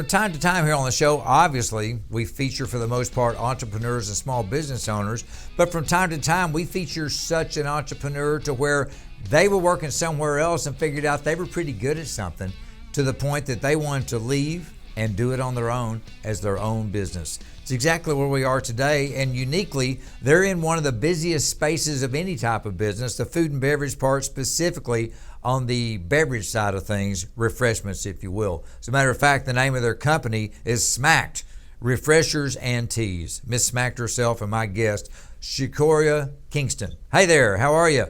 from time to time here on the show, obviously, we feature for the most part entrepreneurs and small business owners, but from time to time, we feature such an entrepreneur to where they were working somewhere else and figured out they were pretty good at something to the point that they wanted to leave and do it on their own as their own business. It's exactly where we are today, and uniquely, they're in one of the busiest spaces of any type of business, the food and beverage part, specifically on the beverage side of things, refreshments, if you will. As a matter of fact, the name of their company is Smakk'd Refreshers and Teas. Miss Smakk'd herself and my guest, Shequoia Kingston. Hey there, how are you?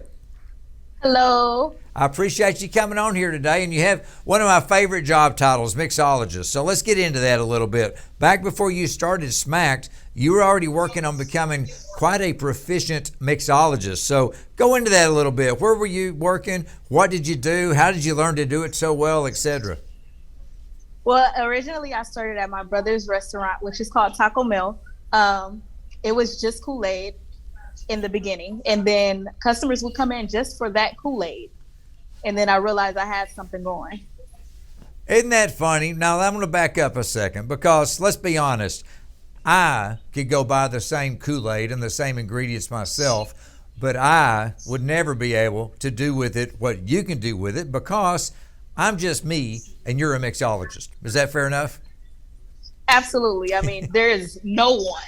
Hello. I appreciate you coming on here today, and you have one of my favorite job titles, mixologist. So let's get into that a little bit. Back before you started Smakk'd, you were already working on becoming quite a proficient mixologist. So go into that a little bit. Where were you working? What did you do? How did you learn to do it so well, etc.? Well, originally I started at my brother's restaurant, which is called Taco Mill. It was just Kool-Aid in the beginning, and then customers would come in just for that Kool-Aid. And then I realized I had something going. Isn't that funny? Now, I'm going to back up a second because let's be honest. I could go buy the same Kool-Aid and the same ingredients myself, but I would never be able to do with it what you can do with it because I'm just me and you're a mixologist. Is that fair enough? Absolutely. I mean, there is no one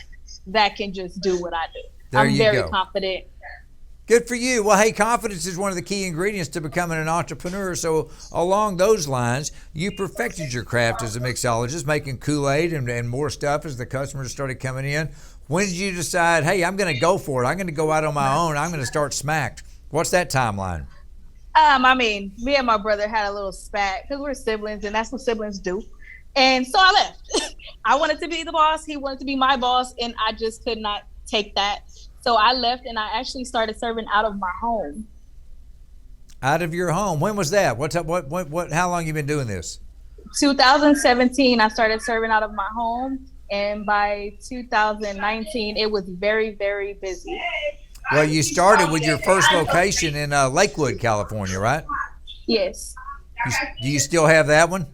that can just do what I do. I'm very confident. Good for you. Well, hey, confidence is one of the key ingredients to becoming an entrepreneur. So along those lines, you perfected your craft as a mixologist, making Kool-Aid and more stuff as the customers started coming in. When did you decide, hey, I'm going to go for it. I'm going to go out on my own. I'm going to start Smakk'd. What's that timeline? I mean, me and my brother had a little spat because we're siblings, and that's what siblings do. And so I left. I wanted to be the boss. He wanted to be my boss, and I just could not take that. So I left, and I actually started serving out of my home. Out of your home? When was that? How long you been doing this? 2017, I started serving out of my home, and by 2019, it was very, very busy. Well, you started with your first location in Lakewood, California, right? Yes. Do you still have that one?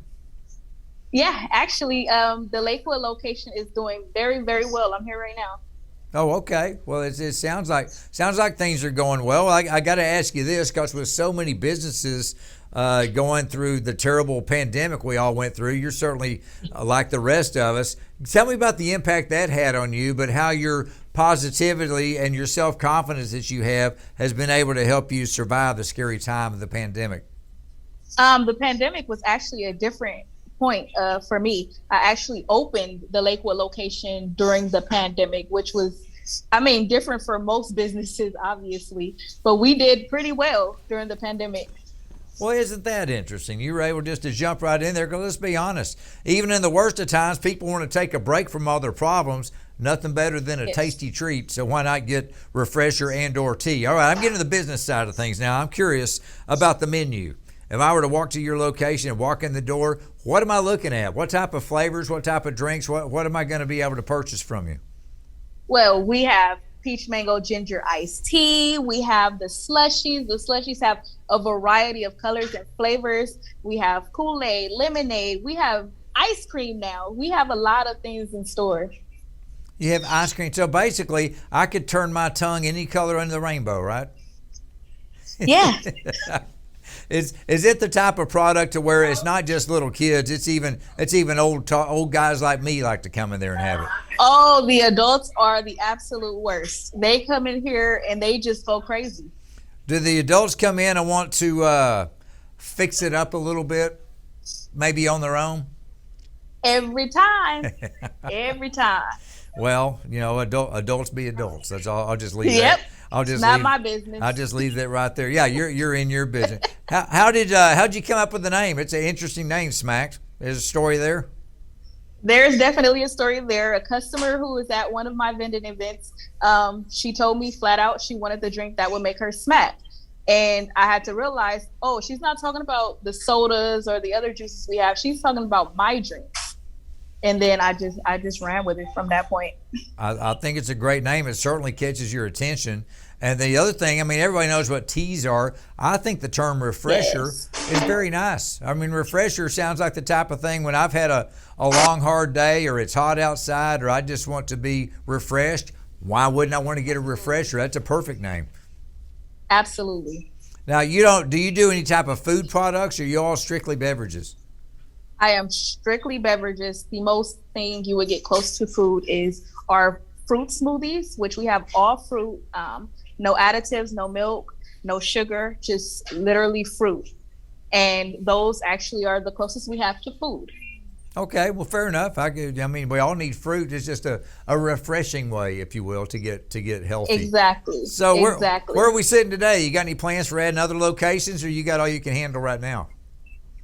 Yeah, actually, the Lakewood location is doing very, very well. I'm here right now. Oh, okay. Well, it sounds like things are going well. I got to ask you this, because with so many businesses going through the terrible pandemic we all went through, you're certainly like the rest of us. Tell me about the impact that had on you, but how your positivity and your self-confidence that you have has been able to help you survive the scary time of the pandemic. The pandemic was actually a different point for me. I actually opened the Lakewood location during the pandemic, which was, I mean, different for most businesses, obviously, but we did pretty well during the pandemic. Well, isn't that interesting? You were able just to jump right in there, because let's be honest, even in the worst of times, people want to take a break from all their problems. Nothing better than a tasty treat, so why not get refresher and or tea? All right, I'm getting to the business side of things now. I'm curious about the menu. If I were to walk to your location and walk in the door, what am I looking at? What type of flavors, what type of drinks, what am I going to be able to purchase from you? Well, we have peach mango ginger iced tea. We have the slushies. The slushies have a variety of colors and flavors. We have Kool-Aid, lemonade. We have ice cream now. We have a lot of things in store. You have ice cream. So basically, I could turn my tongue any color under the rainbow, right? Yeah. Is it the type of product to where it's not just little kids, it's even old guys like me like to come in there and have it? Oh, the adults are the absolute worst. They come in here and they just go crazy. Do the adults come in and want to fix it up a little bit, maybe on their own? Every time. Every time. Well, you know, adults be adults. That's all. I'll just leave Yep. that. I'll just not leave, my business. I'll just leave that right there. Yeah, you're in your business. How'd you come up with the name? It's an interesting name, Smakk'd. There's a story there. There's definitely a story there. A customer who was at one of my vending events, she told me flat out she wanted the drink that would make her smack. And I had to realize, oh, she's not talking about the sodas or the other juices we have. She's talking about my drink. And then I just ran with it from that point. I think it's a great name. It certainly catches your attention. And the other thing, I mean, everybody knows what teas are. I think the term refresher is very nice. I mean, refresher sounds like the type of thing when I've had a long, hard day, or it's hot outside, or I just want to be refreshed. Why wouldn't I want to get a refresher? That's a perfect name. Absolutely. Now, do you do any type of food products, or are you all strictly beverages? I am strictly beverages. The most thing you would get close to food is our fruit smoothies, which we have all fruit, no additives, no milk, no sugar, just literally fruit. And those actually are the closest we have to food. Okay, well, fair enough. I mean, we all need fruit. It's just a refreshing way, if you will, to get healthy. Exactly. So where are we sitting today? You got any plans for adding other locations, or you got all you can handle right now?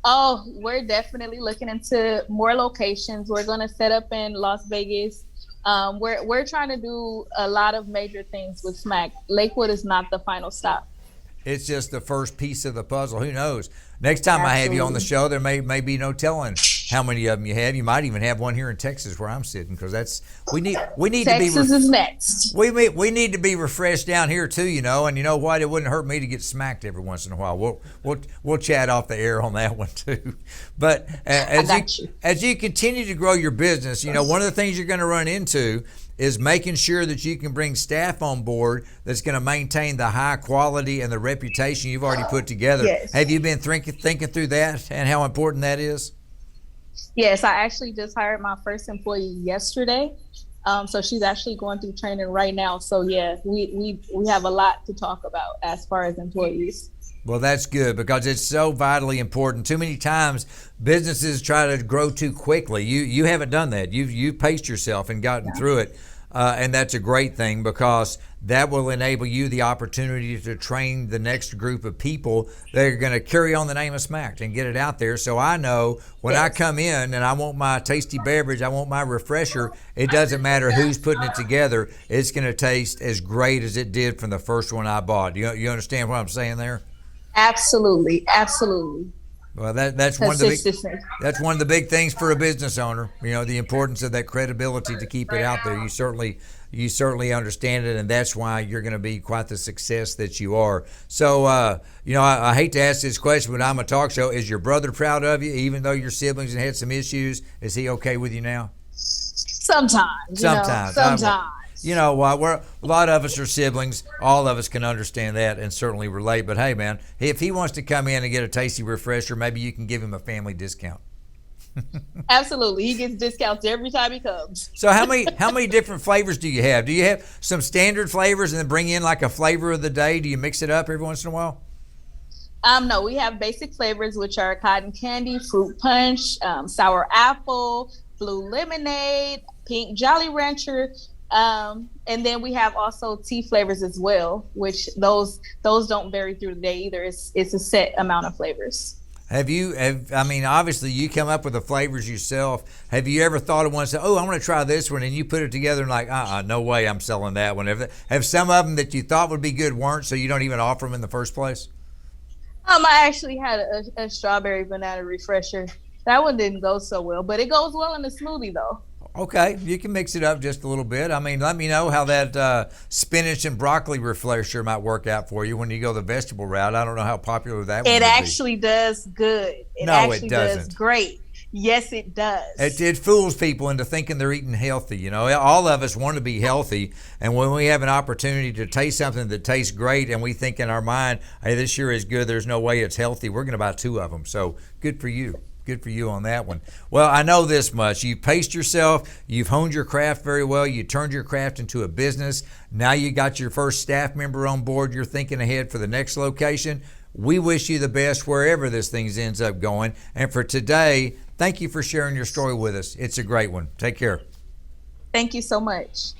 Oh, we're definitely looking into more locations. We're going to set up in Las Vegas. We're trying to do a lot of major things with Smakk'd. Lakewood is not the final stop. It's just the first piece of the puzzle. Who knows? Next time I have you on the show, there may be no telling how many of them you have. You might even have one here in Texas where I'm sitting, because we need Texas is next. We need to be refreshed down here too, and you know what? It wouldn't hurt me to get smacked every once in a while. We'll chat off the air on that one too. But as you continue to grow your business, one of the things you're going to run into is making sure that you can bring staff on board that's going to maintain the high quality and the reputation you've already put together. Yes. Have you been thinking through that and how important that is? Yes, I actually just hired my first employee yesterday. So she's actually going through training right now. So yeah, we have a lot to talk about as far as employees. Well, that's good, because it's so vitally important. Too many times businesses try to grow too quickly. You haven't done that. You've paced yourself and gotten through it. And that's a great thing, because that will enable you the opportunity to train the next group of people that are going to carry on the name of Smakk'd and get it out there. So I know when I come in and I want my tasty beverage, I want my refresher, it doesn't matter who's putting it together. It's going to taste as great as it did from the first one I bought. You understand what I'm saying there? Absolutely. Absolutely. Well, that's one of the big things for a business owner. The importance of that credibility to keep it out there. You certainly understand it, and that's why you're going to be quite the success that you are. So, I hate to ask this question, but I'm a talk show. Is your brother proud of you, even though your siblings had some issues? Is he okay with you now? Sometimes. We're a lot of us are siblings. All of us can understand that and certainly relate. But hey, man, if he wants to come in and get a tasty refresher, maybe you can give him a family discount. Absolutely, he gets discounts every time he comes. So how many different flavors do you have? Do you have some standard flavors and then bring in like a flavor of the day? Do you mix it up every once in a while? No, we have basic flavors, which are cotton candy, fruit punch, sour apple, blue lemonade, pink Jolly Rancher. And then we have also tea flavors as well, which those don't vary through the day either. It's a set amount of flavors. Obviously you come up with the flavors yourself. Have you ever thought of one and said, oh, I want to try this one, and you put it together and like, no way I'm selling that one? Have some of them that you thought would be good weren't, so you don't even offer them in the first place? I actually had a strawberry banana refresher. That one didn't go so well, but it goes well in the smoothie though. Okay, you can mix it up just a little bit. Let me know how that spinach and broccoli refresher might work out for you when you go the vegetable route. I don't know how popular that one is. It actually does good. It does great. Yes, it does. It fools people into thinking they're eating healthy. All of us want to be healthy, and when we have an opportunity to taste something that tastes great and we think in our mind, hey, this sure is good, there's no way it's healthy, we're going to buy 2 of them. So good for you. Good for you on that one. Well, I know this much. You've paced yourself. You've honed your craft very well. You turned your craft into a business. Now you got your first staff member on board. You're thinking ahead for the next location. We wish you the best wherever this thing ends up going. And for today, thank you for sharing your story with us. It's a great one. Take care. Thank you so much.